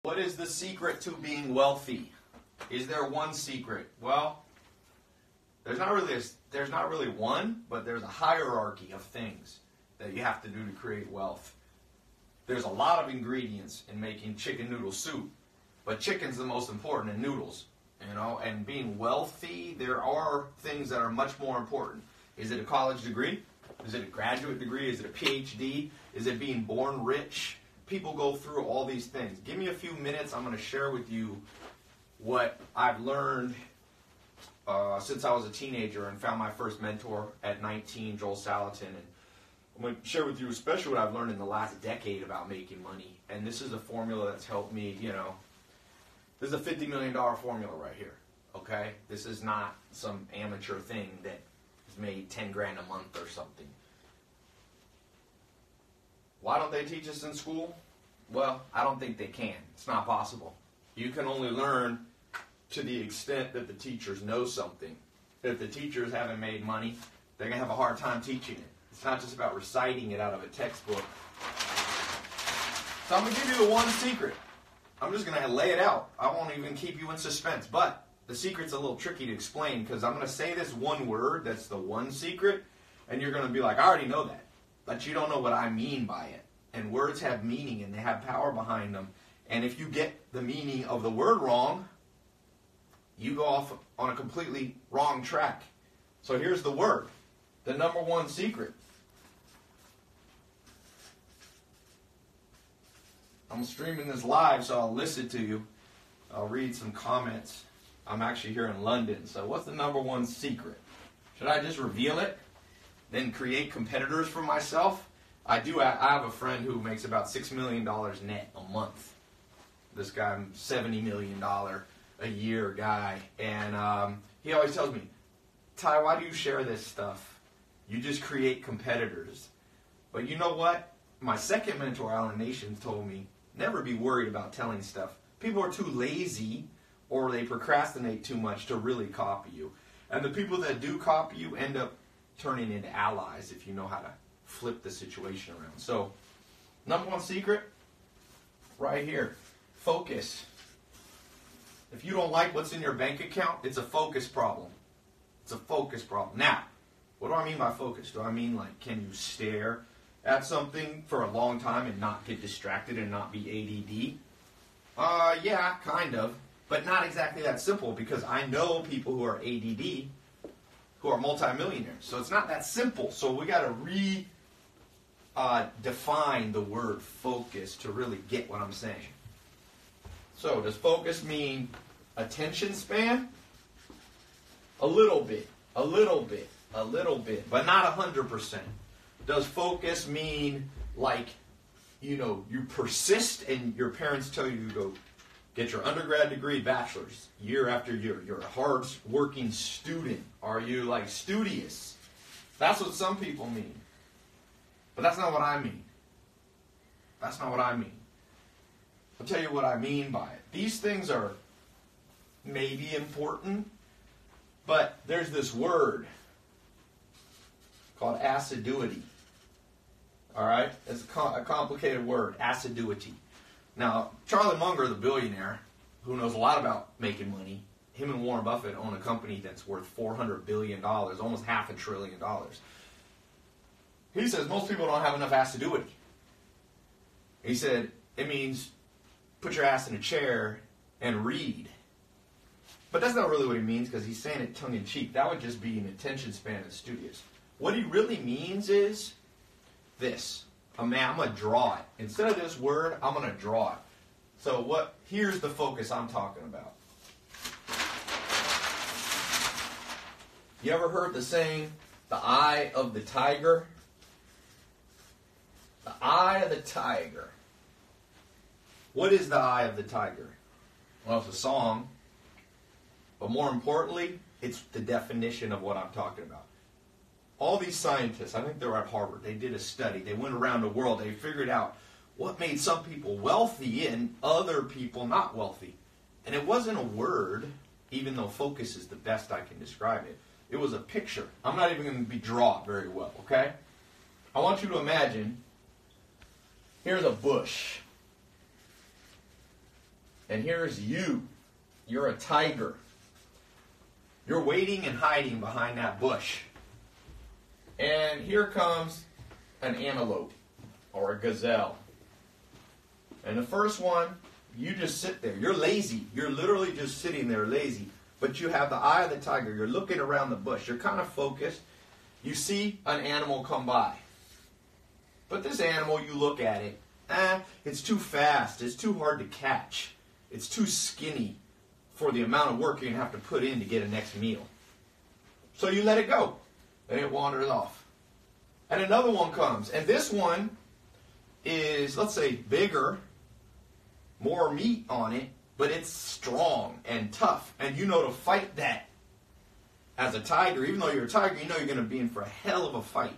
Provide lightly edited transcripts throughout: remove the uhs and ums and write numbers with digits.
What is the secret to being wealthy? Is there one secret? Well, there's not really one, but there's a hierarchy of things that you have to do to create wealth. There's a lot of ingredients in making chicken noodle soup, but chicken's the most important, and noodles, and being wealthy, there are things that are much more important. Is it a college degree? Is it a graduate degree? Is it a PhD? Is it being born rich? People go through all these things. Give me a few minutes. I'm going to share with you what I've learned since I was a teenager and found my first mentor at 19, Joel Salatin. And I'm going to share with you especially what I've learned in the last decade about making money. And this is a formula that's helped me, this is a $50 million formula right here, okay? This is not some amateur thing that has made 10 grand a month or something. Why don't they teach us in school? Well, I don't think they can. It's not possible. You can only learn to the extent that the teachers know something. If the teachers haven't made money, they're going to have a hard time teaching it. It's not just about reciting it out of a textbook. So I'm going to give you the one secret. I'm just going to lay it out. I won't even keep you in suspense. But the secret's a little tricky to explain because I'm going to say this one word that's the one secret, and you're going to be like, I already know that. But you don't know what I mean by it. And words have meaning and they have power behind them. And if you get the meaning of the word wrong, you go off on a completely wrong track. So here's the word, the number one secret. I'm streaming this live, so I'll listen to you. I'll read some comments. I'm actually here in London. So what's the number one secret? Should I just reveal it? Then create competitors for myself? I have a friend who makes about $6 million net a month. This guy, $70 million a year guy. And he always tells me, Ty, why do you share this stuff? You just create competitors. But you know what? My second mentor, Alan Nation, told me, never be worried about telling stuff. People are too lazy or they procrastinate too much to really copy you. And the people that do copy you end up turning into allies if you know how to flip the situation around. So, number one secret, right here, focus. If you don't like what's in your bank account, it's a focus problem. It's a focus problem. Now, what do I mean by focus? Do I mean like, can you stare at something for a long time and not get distracted and not be ADD? Yeah, kind of. But not exactly that simple because I know people who are ADD who are multimillionaires. So it's not that simple. So we got to define the word focus to really get what I'm saying. So does focus mean attention span? A little bit, but not 100%. Does focus mean like, you persist and your parents tell you to go get your undergrad degree, bachelor's, year after year. You're a hard-working student. Are you, like, studious? That's what some people mean. But that's not what I mean. That's not what I mean. I'll tell you what I mean by it. These things are maybe important, but there's this word called assiduity. All right? It's a complicated word, assiduity. Now, Charlie Munger, the billionaire, who knows a lot about making money, him and Warren Buffett own a company that's worth $400 billion, almost $500 billion. He says most people don't have enough assiduity. He said, it means put your ass in a chair and read. But that's not really what he means because he's saying it tongue-in-cheek. That would just be an attention span and studious. What he really means is this. I'm going to draw it. Instead of this word, I'm going to draw it. So here's the focus I'm talking about. You ever heard the saying, the eye of the tiger? The eye of the tiger. What is the eye of the tiger? Well, it's a song. But more importantly, it's the definition of what I'm talking about. All these scientists, I think they're at Harvard, they did a study. They went around the world. They figured out what made some people wealthy and other people not wealthy. And it wasn't a word, even though focus is the best I can describe it. It was a picture. I'm not even going to draw it very well, okay? I want you to imagine, here's a bush. And here's you. You're a tiger. You're waiting and hiding behind that bush. And here comes an antelope or a gazelle. And the first one, you just sit there. You're lazy. You're literally just sitting there lazy. But you have the eye of the tiger. You're looking around the bush. You're kind of focused. You see an animal come by. But this animal, you look at it. It's too fast. It's too hard to catch. It's too skinny for the amount of work you're going to have to put in to get a next meal. So you let it go. And it wanders off. And another one comes. And this one is, let's say, bigger, more meat on it, but it's strong and tough. And you know to fight that. As a tiger, even though you're a tiger, you know you're going to be in for a hell of a fight.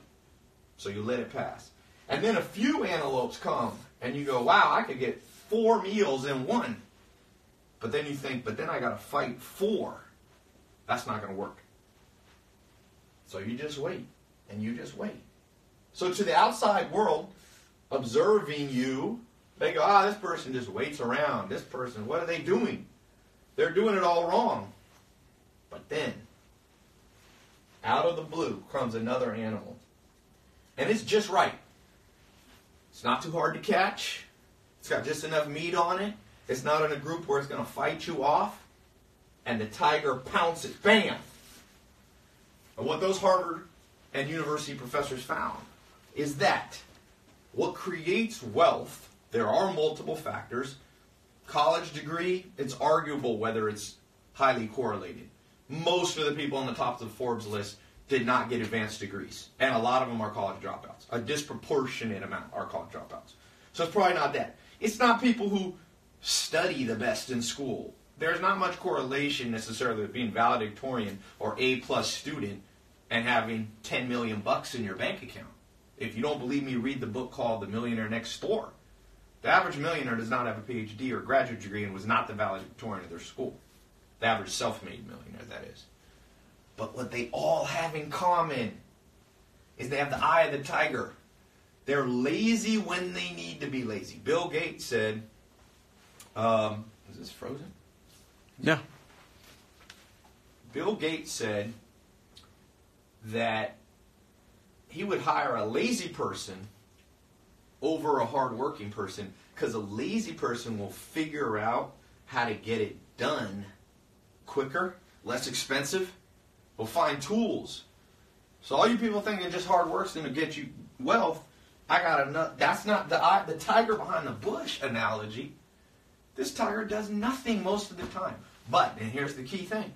So you let it pass. And then a few antelopes come, and you go, wow, I could get 4 meals in one. But then you think, but then I got to fight 4. That's not going to work. So you just wait, and you just wait. So to the outside world, observing you, they go, this person just waits around. This person, what are they doing? They're doing it all wrong. But then, out of the blue comes another animal. And it's just right. It's not too hard to catch. It's got just enough meat on it. It's not in a group where it's going to fight you off. And the tiger pounces. Bam! And what those Harvard and university professors found is that what creates wealth, there are multiple factors. College degree, it's arguable whether it's highly correlated. Most of the people on the top of the Forbes list did not get advanced degrees. And a lot of them are college dropouts. A disproportionate amount are college dropouts. So it's probably not that. It's not people who study the best in school. There's not much correlation necessarily with being valedictorian or A-plus student and having $10 million in your bank account. If you don't believe me, read the book called The Millionaire Next Door. The average millionaire does not have a PhD or graduate degree and was not the valedictorian of their school. The average self-made millionaire, that is. But what they all have in common is they have the eye of the tiger. They're lazy when they need to be lazy. Bill Gates said, is this frozen? Yeah. Bill Gates said that he would hire a lazy person over a hard-working person because a lazy person will figure out how to get it done quicker, less expensive. Will find tools. So all you people thinking just hard work's going to get you wealth, I got enough. That's not the tiger behind the bush analogy. This tiger does nothing most of the time. But, and here's the key thing,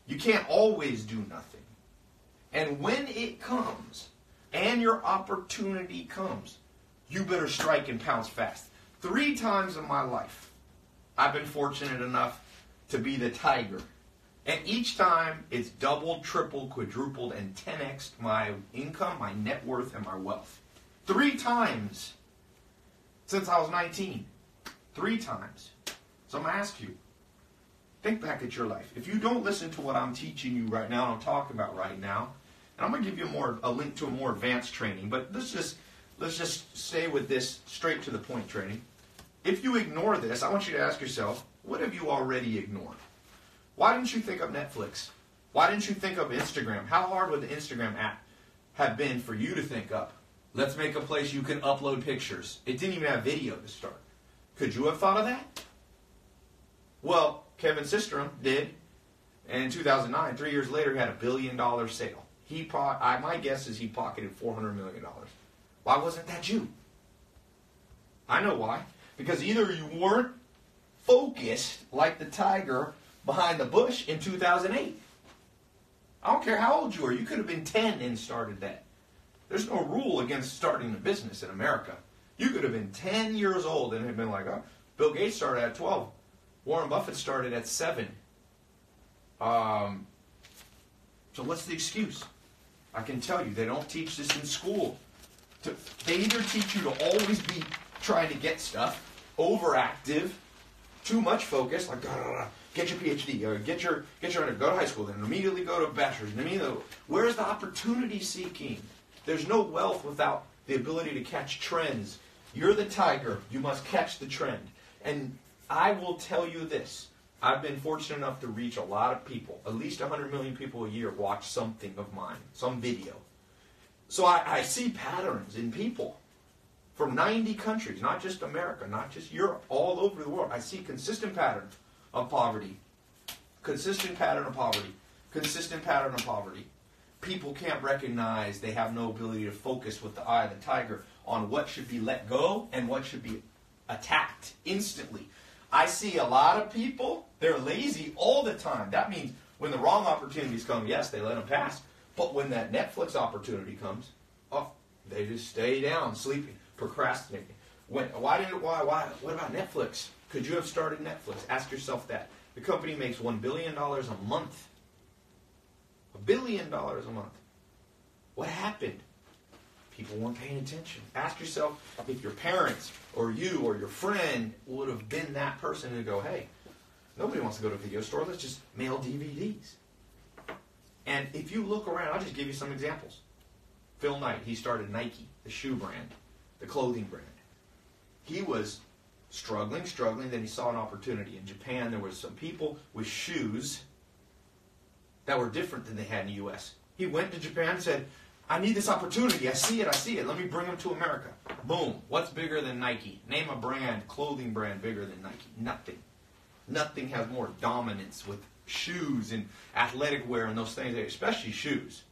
you can't always do nothing. And when it comes, and your opportunity comes, you better strike and pounce fast. 3 times in my life, I've been fortunate enough to be the tiger. And each time, it's doubled, tripled, quadrupled, and 10x'd my income, my net worth, and my wealth. 3 times since I was 19. 3 times. So I'm going to ask you, think back at your life. If you don't listen to what I'm teaching you right now, and I'm talking about right now, and I'm going to give you a link to a more advanced training, but let's just stay with this straight to the point training. If you ignore this, I want you to ask yourself, what have you already ignored? Why didn't you think of Netflix? Why didn't you think of Instagram? How hard would the Instagram app have been for you to think up? Let's make a place you can upload pictures. It didn't even have video to start. Could you have thought of that? Well, Kevin Systrom did. And in 2009, 3 years later, he had $1 billion sale. My guess is he pocketed $400 million. Why wasn't that you? I know why. Because either you weren't focused like the tiger behind the bush in 2008. I don't care how old you are. You could have been 10 and started that. There's no rule against starting a business in America. You could have been 10 years old and have been like, oh, Bill Gates started at 12. Warren Buffett started at 7. So what's the excuse? I can tell you, they don't teach this in school. They either teach you to always be trying to get stuff, overactive, too much focus, like, get your PhD, or get your go to high school, then immediately go to bachelor's. Where's the opportunity seeking? There's no wealth without the ability to catch trends. You're the tiger. You must catch the trend. And I will tell you this. I've been fortunate enough to reach a lot of people. At least 100 million people a year watch something of mine, some video. So I see patterns in people from 90 countries, not just America, not just Europe, all over the world. I see consistent pattern of poverty. Consistent pattern of poverty. Consistent pattern of poverty. People can't recognize, they have no ability to focus with the eye of the tiger on what should be let go and what should be attacked instantly. I see a lot of people, they're lazy all the time. That means when the wrong opportunities come, yes, they let them pass. But when that Netflix opportunity comes, oh, they just stay down, sleeping, procrastinating. What about Netflix? Could you have started Netflix? Ask yourself that. The company makes $1 billion a month. $1 billion a month. What happened? People weren't paying attention. Ask yourself if your parents or you or your friend would have been that person to go, hey, nobody wants to go to a video store. Let's just mail DVDs. And if you look around, I'll just give you some examples. Phil Knight, he started Nike, the shoe brand, the clothing brand. He was struggling, then he saw an opportunity. In Japan, there were some people with shoes that were different than they had in the U.S. He went to Japan and said, I need this opportunity. I see it. Let me bring them to America. Boom. What's bigger than Nike? Name a brand, clothing brand bigger than Nike. Nothing. Nothing has more dominance with shoes and athletic wear and those things, especially shoes.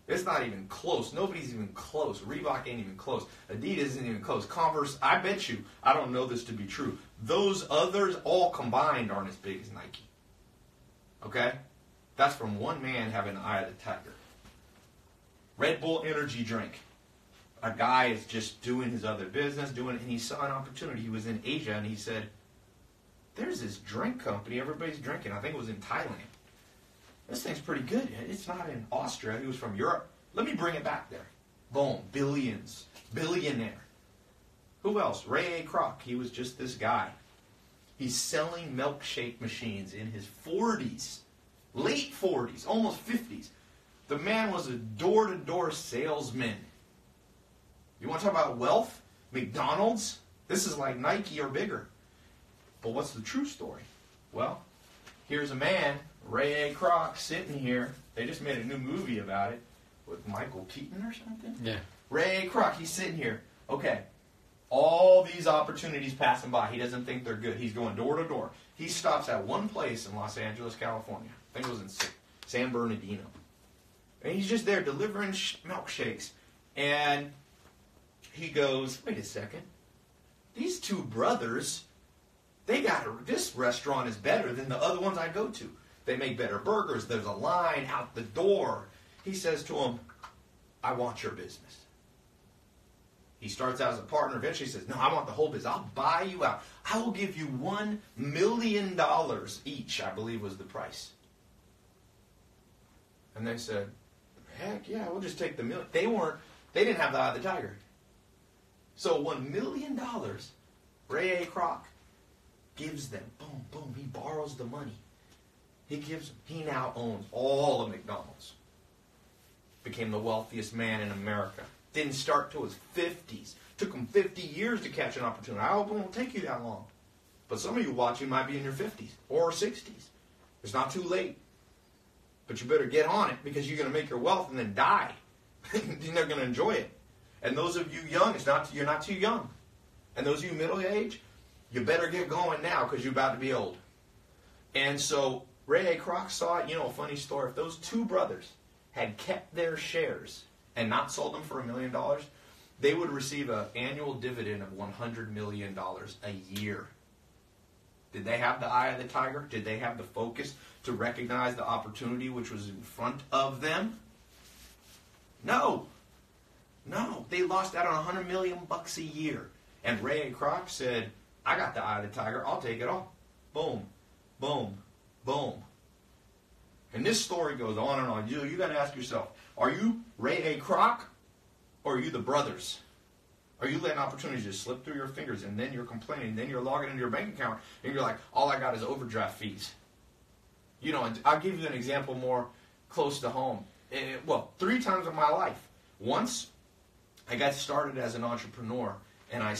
It's not even close. Nobody's even close. Reebok ain't even close. Adidas isn't even close. Converse, I bet you, I don't know this to be true, those others all combined aren't as big as Nike. Okay? That's from one man having the eye of the tiger. Red Bull energy drink. A guy is just doing his other business, and he saw an opportunity. He was in Asia, and he said, there's this drink company everybody's drinking. I think it was in Thailand. This thing's pretty good. It's not in Austria. He was from Europe. Let me bring it back there. Boom. Billions. Billionaire. Who else? Ray A. Kroc. He was just this guy. He's selling milkshake machines in his 40s. Late 40s. Almost 50s. The man was a door-to-door salesman. You want to talk about wealth? McDonald's? This is like Nike or bigger. But what's the true story? Well, here's a man, Ray A. Kroc, sitting here. They just made a new movie about it with Michael Keaton or something. Yeah. Ray A. Kroc, he's sitting here. Okay, all these opportunities passing by. He doesn't think they're good. He's going door to door. He stops at one place in Los Angeles, California. I think it was in San Bernardino. And he's just there delivering milkshakes. And he goes, wait a second. These two brothers, this restaurant is better than the other ones I go to. They make better burgers. There's a line out the door. He says to him, I want your business. He starts out as a partner. Eventually he says, no, I want the whole business. I'll buy you out. I will give you $1 million each, I believe was the price. And they said, heck yeah, we'll just take the million. They didn't have the eye of the tiger. So $1 million, Ray A. Kroc gives them. Boom, boom. He borrows the money. He now owns all of McDonald's. Became the wealthiest man in America. Didn't start till his 50s. Took him 50 years to catch an opportunity. I hope it won't take you that long. But some of you watching might be in your 50s or 60s. It's not too late. But you better get on it because you're going to make your wealth and then die. You're not going to enjoy it. And those of you young, you're not too young. And those of you middle age, you better get going now because you're about to be old. And so Ray A. Kroc saw it. A funny story. If those two brothers had kept their shares and not sold them for $1 million, they would receive an annual dividend of $100 million a year. Did they have the eye of the tiger? Did they have the focus to recognize the opportunity which was in front of them? No. No. They lost out on $100 million a year. And Ray A. Kroc said, I got the eye of the tiger. I'll take it all. Boom. Boom. Boom. And this story goes on and on. You got to ask yourself, are you Ray A. Kroc or are you the brothers? Are you letting opportunities just slip through your fingers and then you're complaining, then you're logging into your bank account and you're like, all I got is overdraft fees? And I'll give you an example more close to home. 3 times in my life. Once, I got started as an entrepreneur and I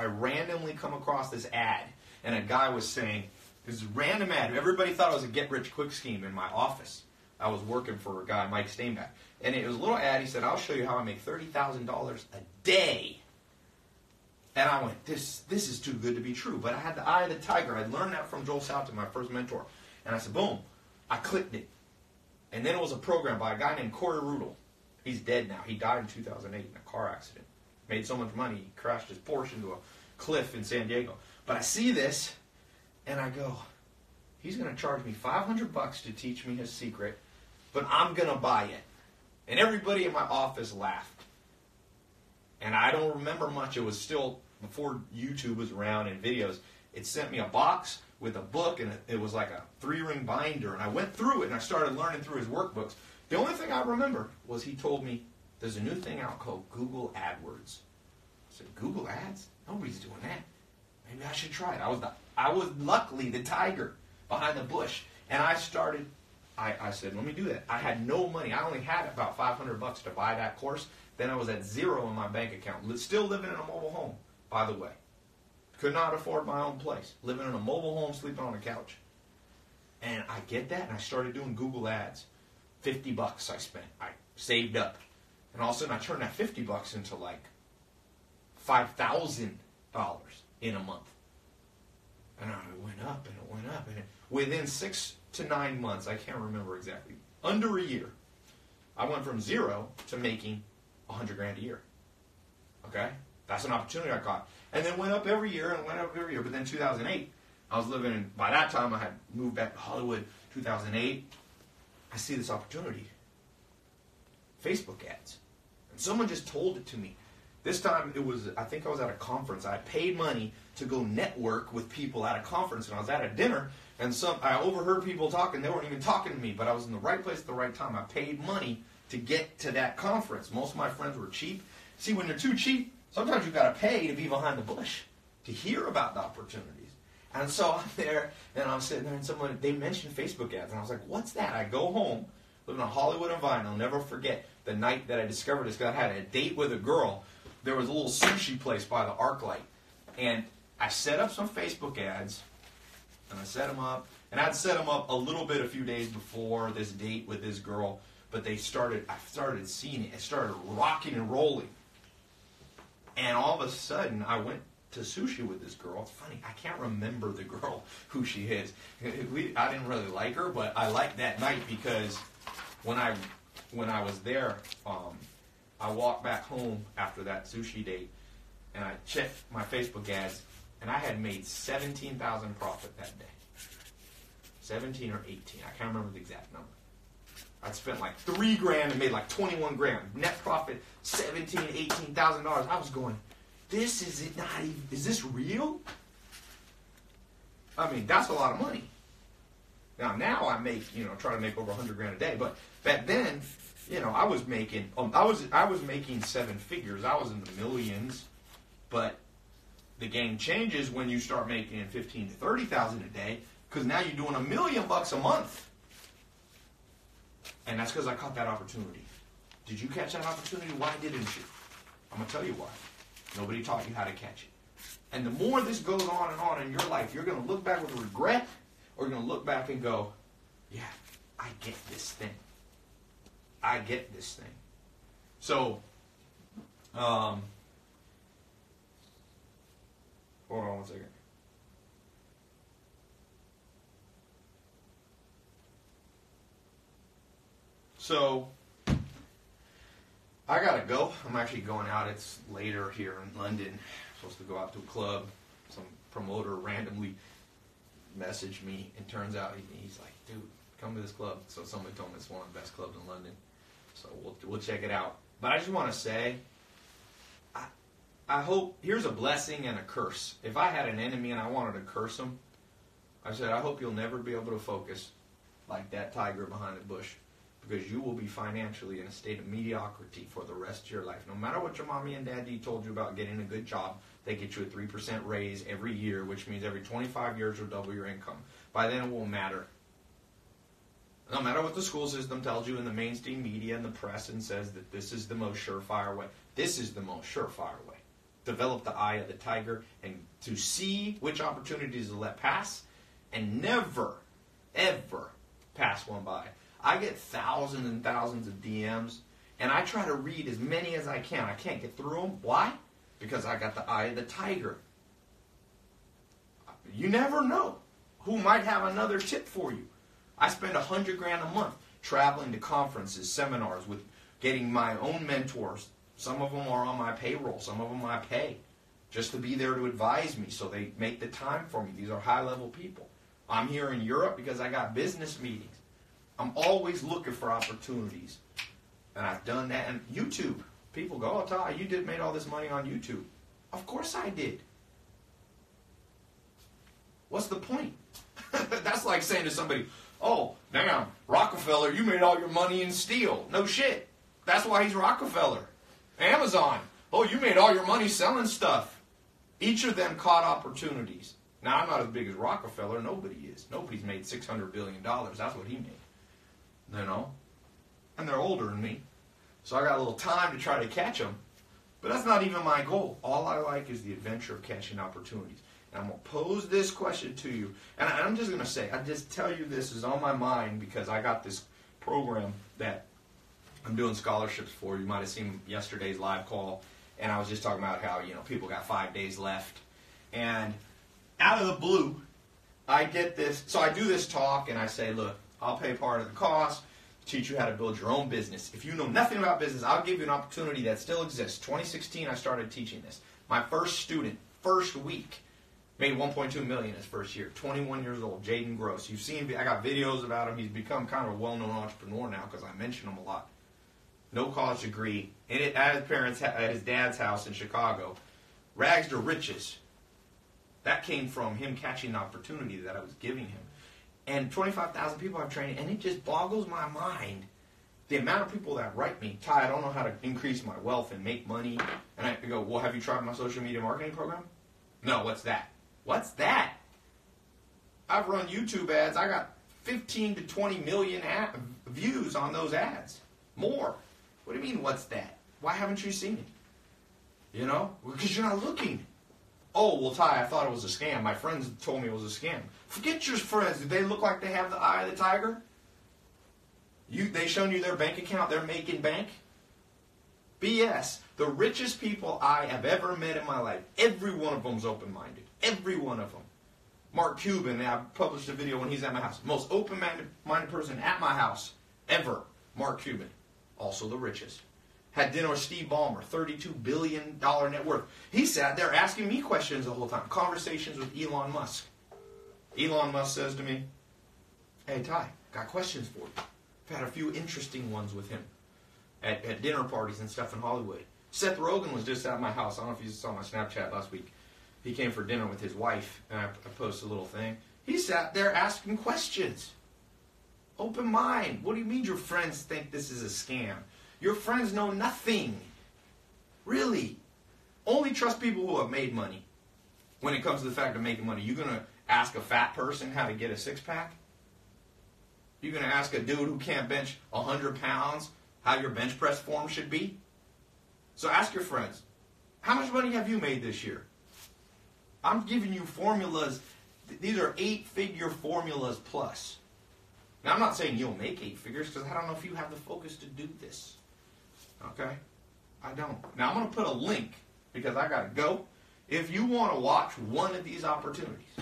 randomly come across this ad. and a guy was saying, this random ad, everybody thought it was a get-rich-quick scheme in my office. I was working for a guy, Mike Steinbeck, and it was a little ad. He said, I'll show you how I make $30,000 a day. And I went, this is too good to be true. But I had the eye of the tiger. I learned that from Joel Salatin, my first mentor. And I said, boom. I clicked it. And then it was a program by a guy named Corey Rudel. He's dead now. He died in 2008 in a car accident. Made so much money, he crashed his Porsche into a cliff in San Diego. But I see this, and I go, he's going to charge me $500 to teach me his secret, but I'm going to buy it. And everybody in my office laughed. And I don't remember much. It was still before YouTube was around and videos. It sent me a box with a book, and it was like a 3-ring binder. And I went through it, and I started learning through his workbooks. The only thing I remember was he told me, there's a new thing out called Google AdWords. I said, Google Ads? Nobody's doing that. Maybe I should try it. I was luckily the tiger behind the bush. And I started, I said, let me do that. I had no money. I only had about $500 to buy that course. Then I was at zero in my bank account. Still living in a mobile home, by the way. Could not afford my own place. Living in a mobile home, sleeping on a couch. And I get that, and I started doing Google Ads. $50 I spent. I saved up. And all of a sudden, I turned that $50 into like $5,000 in a month. And it went up, and it went up. And within 6 to 9 months, I can't remember exactly, under a year, I went from zero to making $100,000 a year. Okay? That's an opportunity I caught. And then went up every year and went up every year. But then 2008, I was living in, by that time I had moved back to Hollywood. 2008, I see this opportunity. Facebook ads. And someone just told it to me. This time it was, I think I was at a conference. I paid money to go network with people at a conference, and I was at a dinner, and I overheard people talking. They weren't even talking to me, but I was in the right place at the right time. I paid money to get to that conference. Most of my friends were cheap. See, when you're too cheap, sometimes you've got to pay to be behind the bush, to hear about the opportunities. And so I'm there, and I'm sitting there, and they mentioned Facebook ads, and I was like, what's that? I go home, living in Hollywood and Vine. I'll never forget the night that I discovered this, because I had a date with a girl. There was a little sushi place by the ArcLight, and I set up some Facebook ads, and I set them up, and I'd set them up a few days before this date with this girl, but I started seeing it. It started rocking and rolling. And all of a sudden, I went to sushi with this girl. It's funny, I can't remember the girl, who she is. I didn't really like her, but I liked that night because when I was there, I walked back home after that sushi date, and I checked my Facebook ads, and I had made $17,000 profit that day. 17 or 18, I can't remember the exact number. I'd spent like $3,000 and made like $21,000. Net profit, $17,000, $18,000. I was going, is this real? I mean, that's a lot of money. Now I make, try to make over $100,000 a day. But back then, I was making, I was making 7 figures. I was in the millions. But the game changes when you start making $15,000 to $30,000 a day, because now you're doing $1 million a month. And that's because I caught that opportunity. Did you catch that opportunity? Why didn't you? I'm going to tell you why. Nobody taught you how to catch it. And the more this goes on in your life, you're going to look back with regret, or you're going to look back and go, yeah, I get this thing. I get this thing. So, hold on one second. So, I gotta go. I'm actually going out. It's later here in London. I'm supposed to go out to a club. Some promoter randomly messaged me, and turns out he's like, dude, come to this club. So somebody told me it's one of the best clubs in London. So we'll check it out. But I just want to say, I hope, here's a blessing and a curse. If I had an enemy and I wanted to curse him, I said, I hope you'll never be able to focus like that tiger behind the bush, because you will be financially in a state of mediocrity for the rest of your life. No matter what your mommy and daddy told you about getting a good job, they get you a 3% raise every year, which means every 25 years you'll double your income. By then it won't matter. No matter what the school system tells you in the mainstream media and the press and says that this is the most surefire way. This is the most surefire way. develop the eye of the tiger and to see which opportunities to let pass and never, ever pass one by. I get thousands and thousands of DMs, and I try to read as many as I can. I can't get through them. Why? Because I got the eye of the tiger. You never know who might have another tip for you. I spend $100 grand a month traveling to conferences, seminars, with getting my own mentors. Some of them are on my payroll. Some of them I pay just to be there to advise me, so they make the time for me. These are high-level people. I'm here in Europe because I got business meetings. I'm always looking for opportunities. And I've done that. And YouTube. People go, oh, Ty, you made all this money on YouTube. Of course I did. What's the point? That's like saying to somebody, oh, damn, Rockefeller, you made all your money in steel. No shit. That's why he's Rockefeller. Amazon, oh, you made all your money selling stuff. Each of them caught opportunities. Now, I'm not as big as Rockefeller. Nobody is. Nobody's made $600 billion. That's what he made. You know? And they're older than me. So I got a little time to try to catch them. But that's not even my goal. All I like is the adventure of catching opportunities. And I'm going to pose this question to you. And I'm just going to say, I just tell you this is on my mind because I got this program that I'm doing scholarships for. You might have seen yesterday's live call. And I was just talking about how, people got 5 days left. And out of the blue, I get this. So I do this talk and I say, look, I'll pay part of the cost, teach you how to build your own business. If you know nothing about business, I'll give you an opportunity that still exists. 2016, I started teaching this. My first student, first week, made $1.2 million his first year. 21 years old, Jaden Gross. You've seen, I got videos about him. He's become kind of a well-known entrepreneur now because I mention him a lot. No college degree. At his dad's house in Chicago. Rags to riches. That came from him catching the opportunity that I was giving him. And 25,000 people I've trained, and it just boggles my mind the amount of people that write me, Ty, I don't know how to increase my wealth and make money. And I go, well, have you tried my social media marketing program? No, what's that? What's that? I've run YouTube ads. I got 15 to 20 million views on those ads. More. What do you mean, what's that? Why haven't you seen it? Because you're not looking. Oh, well, Ty, I thought it was a scam. My friends told me it was a scam. Forget your friends. Do they look like they have the eye of the tiger? They shown you their bank account, they're making bank? BS. The richest people I have ever met in my life, every one of them's open-minded. Every one of them. Mark Cuban, I published a video when he's at my house. Most open-minded person at my house ever. Mark Cuban. Also the richest. Had dinner with Steve Ballmer, $32 billion net worth. He sat there asking me questions the whole time. Conversations with Elon Musk. Elon Musk says to me, hey, Ty, got questions for you. I've had a few interesting ones with him at dinner parties and stuff in Hollywood. Seth Rogen was just at my house. I don't know if you saw my Snapchat last week. He came for dinner with his wife, and I posted a little thing. He sat there asking questions. Open mind. What do you mean your friends think this is a scam? Your friends know nothing. Really. Only trust people who have made money. When it comes to the fact of making money, you're going to ask a fat person how to get a six-pack? You're going to ask a dude who can't bench 100 pounds how your bench press form should be? So ask your friends, how much money have you made this year? I'm giving you formulas. These are 8-figure formulas plus. Now, I'm not saying you'll make 8 figures because I don't know if you have the focus to do this. Okay? I don't. Now, I'm going to put a link because I got to go. If you want to watch one of these opportunities,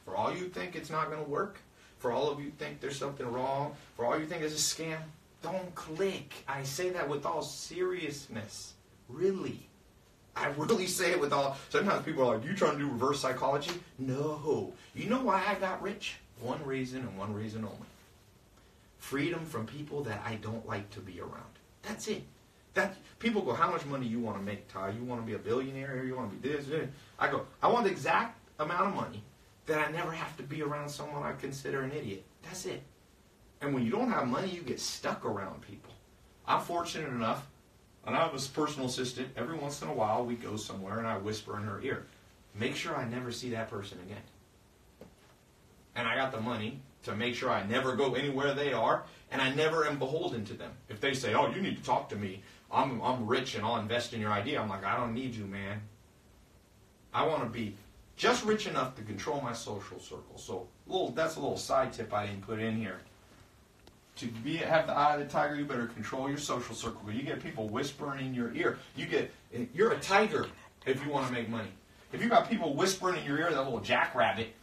for all you think it's not going to work, for all of you think there's something wrong, for all you think it's a scam, don't click. I say that with all seriousness. Really. I really say it with all... Sometimes people are like, you trying to do reverse psychology? No. You know why I got rich? One reason and one reason only. Freedom from people that I don't like to be around. That's it. People go, how much money you want to make, Ty? You want to be a billionaire? Or you want to be this? I go, I want the exact amount of money that I never have to be around someone I consider an idiot. That's it. And when you don't have money, you get stuck around people. I'm fortunate enough, and I have a personal assistant. Every once in a while, we go somewhere, and I whisper in her ear, make sure I never see that person again. And I got the money to make sure I never go anywhere they are, and I never am beholden to them. If they say, oh, you need to talk to me, I'm rich and I'll invest in your idea, I'm like, I don't need you, man. I want to be just rich enough to control my social circle. So that's a little side tip I didn't put in here. To have the eye of the tiger, you better control your social circle. You get people whispering in your ear. You're a tiger if you want to make money. If you got people whispering in your ear, that little jackrabbit,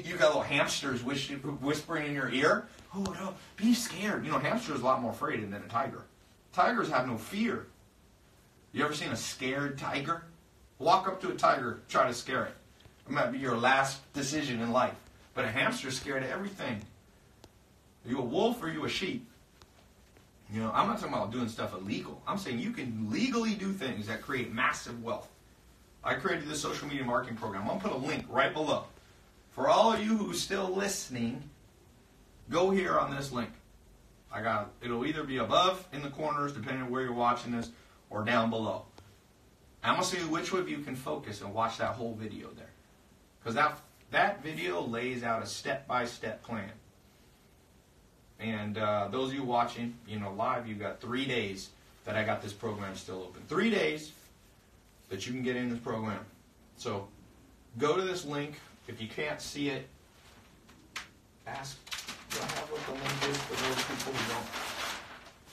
you got little hamsters whispering in your ear, oh no, be scared. Hamsters are a lot more afraid than a tiger. Tigers have no fear. You ever seen a scared tiger? Walk up to a tiger, try to scare it. It might be your last decision in life. But a hamster's scared of everything. Are you a wolf or are you a sheep? I'm not talking about doing stuff illegal. I'm saying you can legally do things that create massive wealth. I created this social media marketing program. I'm going to put a link right below. For all of you who's still listening, go here on this link. It'll either be above in the corners, depending on where you're watching this, or down below. I'm going to see which of you can focus and watch that whole video there. Because that video lays out a step-by-step plan. And those of you watching, live, you've got 3 days that I got this program still open. 3 days that you can get in this program. So go to this link. If you can't see it, ask, do I have what the link is for those people who don't?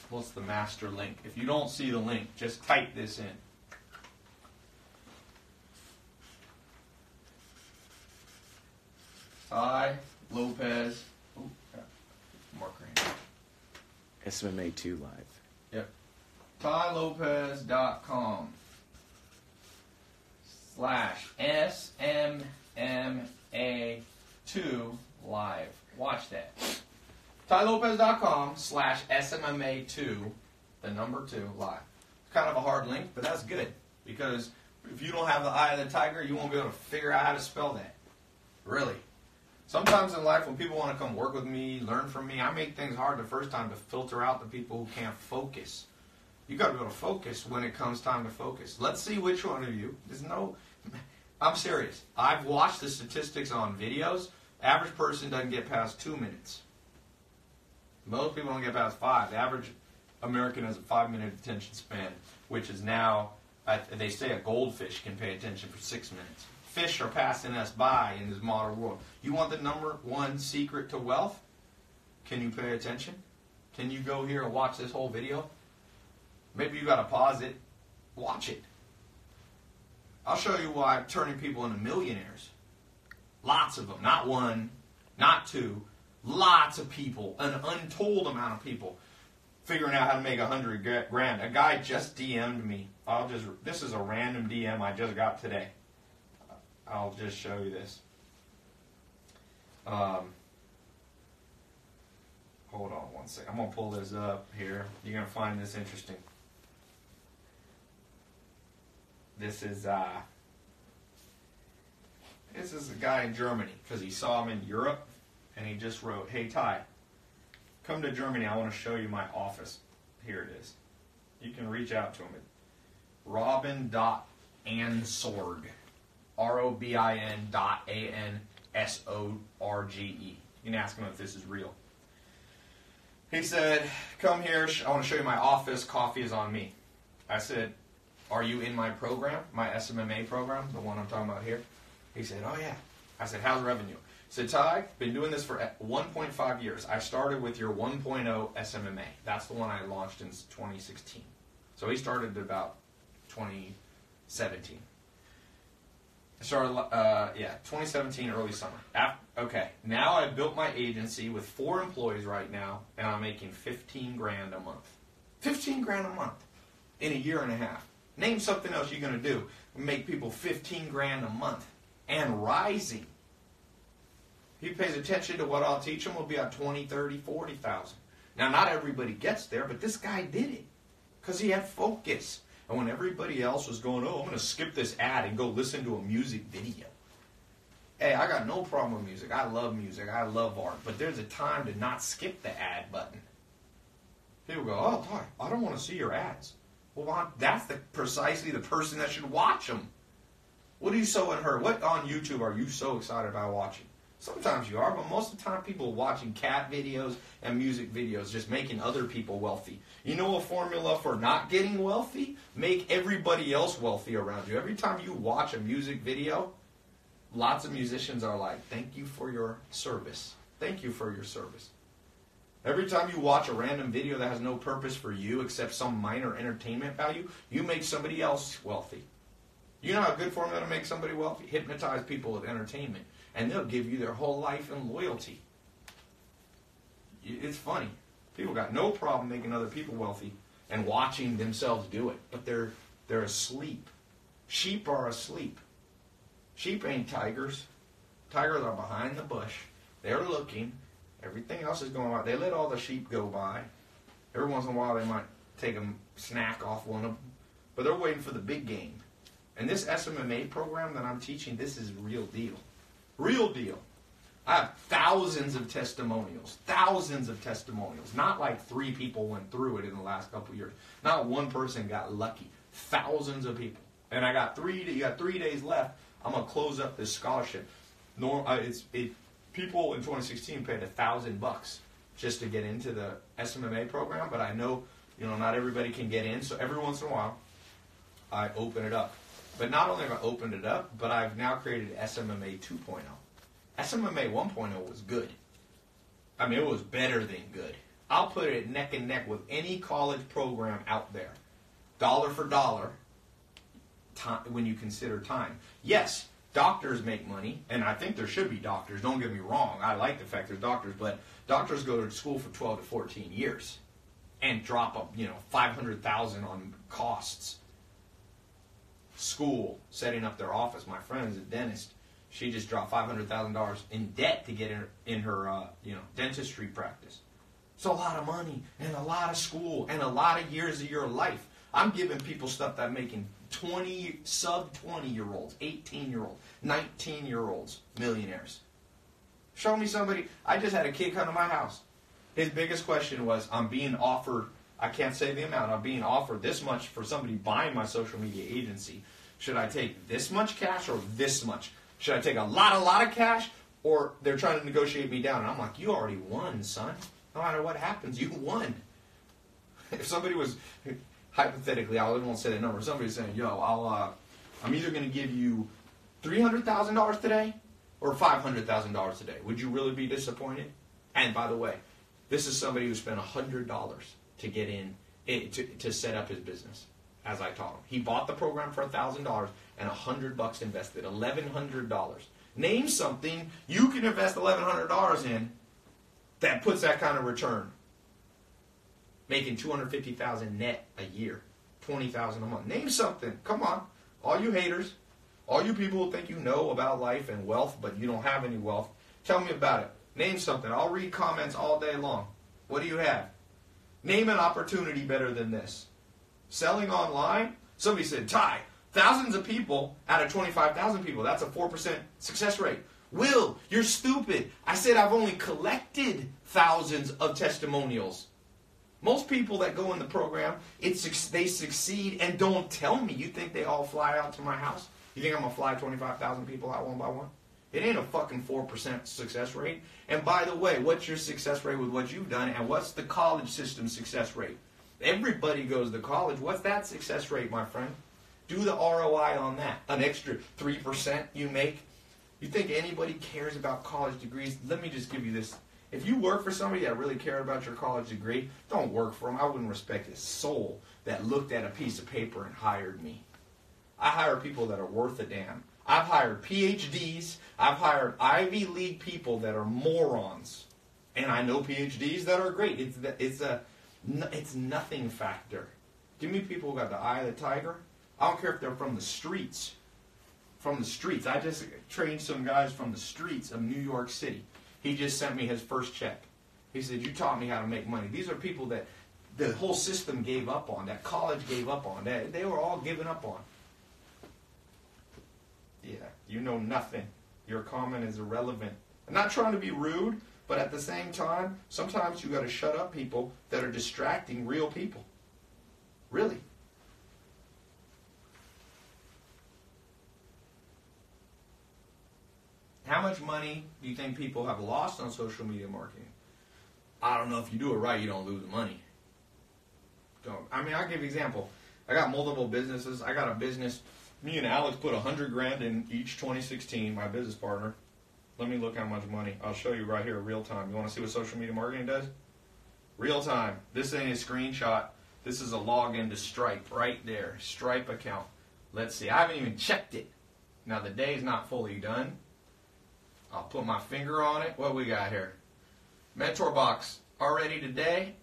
What's the master link? If you don't see the link, just type this in. Tai Lopez. Oh, more cream. SMMA 2 Live. Yep. TaiLopez.com /SMMA2 Live. Watch that. TaiLopez.com /SMMA2, the number 2 Live. It's kind of a hard link, but that's good. Because if you don't have the eye of the tiger, you won't be able to figure out how to spell that. Really. Sometimes in life when people want to come work with me, learn from me, I make things hard the first time to filter out the people who can't focus. You got to be able to focus when it comes time to focus. Let's see which one of you. I'm serious. I've watched the statistics on videos. Average person doesn't get past 2 minutes. Most people don't get past 5. The average American has a 5-minute attention span, which is now, they say a goldfish can pay attention for 6 minutes. Fish are passing us by in this modern world. You want the number 1 secret to wealth? Can you pay attention? Can you go here and watch this whole video? Maybe you got to pause it. Watch it. I'll show you why I'm turning people into millionaires. Lots of them. Not 1, not 2. Lots of people. An untold amount of people figuring out how to make $100 grand. A guy just DM'd me. This is a random DM I just got today. I'll just show you this. Hold on one second. I'm going to pull this up here. You're going to find this interesting. This is a guy in Germany because he saw him in Europe and he just wrote, "Hey Ty, come to Germany. I want to show you my office." Here it is. You can reach out to him at Robin.Ansorge. ROBIN.ANSORGE. You can ask him if this is real. He said, "Come here. I want to show you my office. Coffee is on me." I said, "Are you in my program, my SMMA program, the one I'm talking about here?" He said, "Oh yeah." I said, "How's revenue?" He said, "Ty, been doing this for 1.5 years. I started with your 1.0 SMMA. That's the one I launched in 2016. So he started about 2017. I started, 2017, early summer. Okay, now I've built my agency with 4 employees right now, and I'm making 15 grand a month. 15 grand a month in a year and a half. Name something else you're going to do. Make people 15 grand a month and rising. If he pays attention to what I'll teach him, we'll be at 20, 30, 40,000. Now, not everybody gets there, but this guy did it because he had focus. And when everybody else was going, "Oh, I'm going to skip this ad and go listen to a music video." Hey, I got no problem with music. I love music. I love art. But there's a time to not skip the ad button. People go, "Oh, Ty, I don't want to see your ads." Well, that's precisely the person that should watch them. What are you so unheard? What on YouTube are you so excited about watching? Sometimes you are, but most of the time people are watching cat videos and music videos, just making other people wealthy. You know a formula for not getting wealthy? Make everybody else wealthy around you. Every time you watch a music video, lots of musicians are like, thank you for your service. Thank you for your service. Every time you watch a random video that has no purpose for you except some minor entertainment value, you make somebody else wealthy. You know how a good formula to make somebody wealthy? Hypnotize people with entertainment. And they'll give you their whole life and loyalty. It's funny. People got no problem making other people wealthy and watching themselves do it. But they're asleep. Sheep are asleep. Sheep ain't tigers. Tigers are behind the bush. They're looking. Everything else is going on. They let all the sheep go by. Every once in a while they might take a snack off one of them. But they're waiting for the big game. And this SMMA program that I'm teaching, this is real deal. Real deal. I have thousands of testimonials. Thousands of testimonials. Not like 3 people went through it in the last couple of years. Not one person got lucky. Thousands of people. And I got 3 days left. I'm going to close up this scholarship. People in 2016 paid $1,000 just to get into the SMMA program, but I know, not everybody can get in, so every once in a while I open it up. But not only have I opened it up, but I've now created SMMA 2.0. SMMA 1.0 was good. I mean, it was better than good. I'll put it neck and neck with any college program out there. Dollar for dollar, when you consider time. Yes, doctors make money, and I think there should be doctors. Don't get me wrong. I like the fact there's doctors, but doctors go to school for 12 to 14 years and drop up, $500,000 on costs. School, setting up their office. My friend is a dentist. She just dropped $500,000 in debt to get in her dentistry practice. It's a lot of money and a lot of school and a lot of years of your life. I'm giving people stuff that I'm making sub-20-year-olds, 18-year-olds, 19-year-olds millionaires. Show me somebody. I just had a kid come to my house. His biggest question was, I'm being offered, I can't say the amount, I'm being offered this much for somebody buying my social media agency. Should I take this much cash or this much? Should I take a lot of cash, or they're trying to negotiate me down? And I'm like, you already won, son. No matter what happens, you won. If somebody was, hypothetically, I won't say the number, somebody's saying, I'm either going to give you $300,000 today or $500,000 today. Would you really be disappointed? And by the way, this is somebody who spent $100 to get in, to set up his business, as I taught him. He bought the program for $1,000 and $100 invested, $1,100. Name something you can invest $1,100 in that puts that kind of return. Making $250,000 net a year, $20,000 a month. Name something. Come on, all you haters, all you people who think you know about life and wealth, but you don't have any wealth. Tell me about it. Name something. I'll read comments all day long. What do you have? Name an opportunity better than this. Selling online? Somebody said, Ty, thousands of people out of 25,000 people. That's a 4% success rate. Will, you're stupid. I said I've only collected thousands of testimonials. Most people that go in the program, they succeed and don't tell me. You think they all fly out to my house? You think I'm going to fly 25,000 people out one by one? It ain't a fucking 4% success rate. And by the way, what's your success rate with what you've done, and what's the college system success rate? Everybody goes to college. What's that success rate, my friend? Do the ROI on that. An extra 3% you make. You think anybody cares about college degrees? Let me just give you this. If you work for somebody that really cared about your college degree, don't work for them. I wouldn't respect his soul that looked at a piece of paper and hired me. I hire people that are worth a damn. I've hired PhDs. I've hired Ivy League people that are morons. And I know PhDs that are great. It's nothing factor. Give me people who got the eye of the tiger. I don't care if they're from the streets. From the streets. I just trained some guys from the streets of New York City. He just sent me his first check. He said, you taught me how to make money. These are people that the whole system gave up on, that college gave up on, that they were all given up on. Yeah, you know nothing. Your comment is irrelevant. I'm not trying to be rude, but at the same time, sometimes you got to shut up people that are distracting real people. Really. How much money do you think people have lost on social media marketing? I don't know. If you do it right, you don't lose money. I'll give you an example. I got multiple businesses. I got a business. Me and Alex put $100,000 in each 2016, my business partner. Let me look how much money. I'll show you right here, real time. You want to see what social media marketing does? Real time. This ain't a screenshot. This is a login to Stripe right there. Stripe account. Let's see. I haven't even checked it. Now, the day's not fully done. I'll put my finger on it. What we got here? Mentor Box. Already today,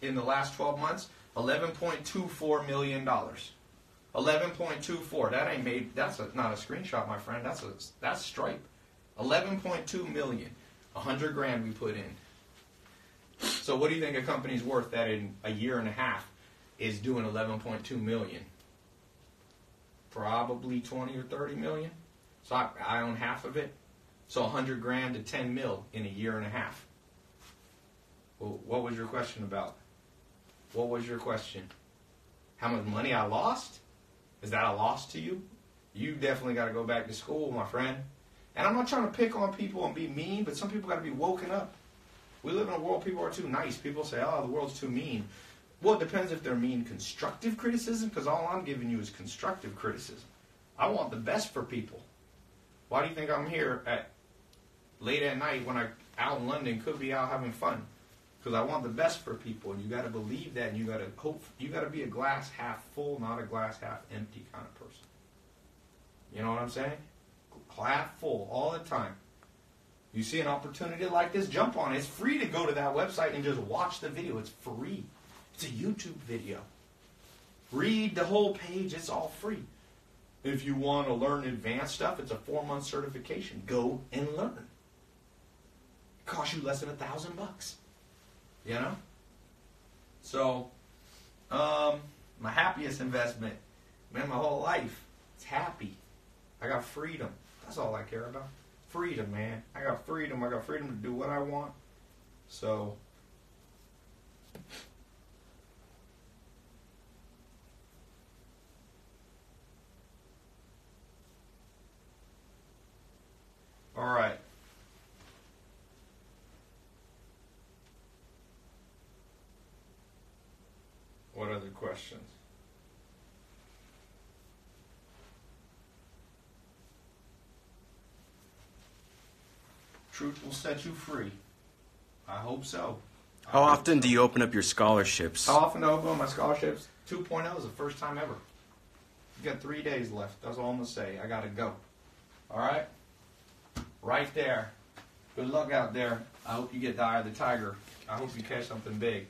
in the last 12 months, $11.24 million. 11.24. That ain't made. That's not a screenshot, my friend. That's Stripe. 11.2 million. $100,000 we put in. So what do you think a company's worth that in a year and a half is doing 11.2 million? Probably 20 or 30 million. So I own half of it. So $100,000 to 10 mil in a year and a half. Well, what was your question about? What was your question? How much money I lost? Is that a loss to you? You definitely got to go back to school, my friend. And I'm not trying to pick on people and be mean, but some people got to be woken up. We live in a world people are too nice. People say, oh, the world's too mean. Well, it depends if they're mean constructive criticism, because all I'm giving you is constructive criticism. I want the best for people. Why do you think I'm here late at night when I'm out in London, could be out having fun? Because I want the best for people, and you got to believe that, and you got to hope. You got to be a glass half full, not a glass half empty kind of person. You know what I'm saying? Half full all the time. You see an opportunity like this, jump on it. It's free to go to that website and just watch the video. It's free. It's a YouTube video. Read the whole page. It's all free. If you want to learn advanced stuff, it's a 4-month certification. Go and learn. It costs you less than $1,000. You know? So, my happiest investment, man, my whole life, it's happy. I got freedom. That's all I care about. Freedom, man. I got freedom. I got freedom to do what I want. So, all right. What other questions? Truth will set you free. I hope so. How often do you open up your scholarships? How often do I open up my scholarships? 2.0 is the first time ever. You got 3 days left. That's all I'm going to say. I got to go. All right? Right there. Good luck out there. I hope you get the eye of the tiger. I hope you catch something big.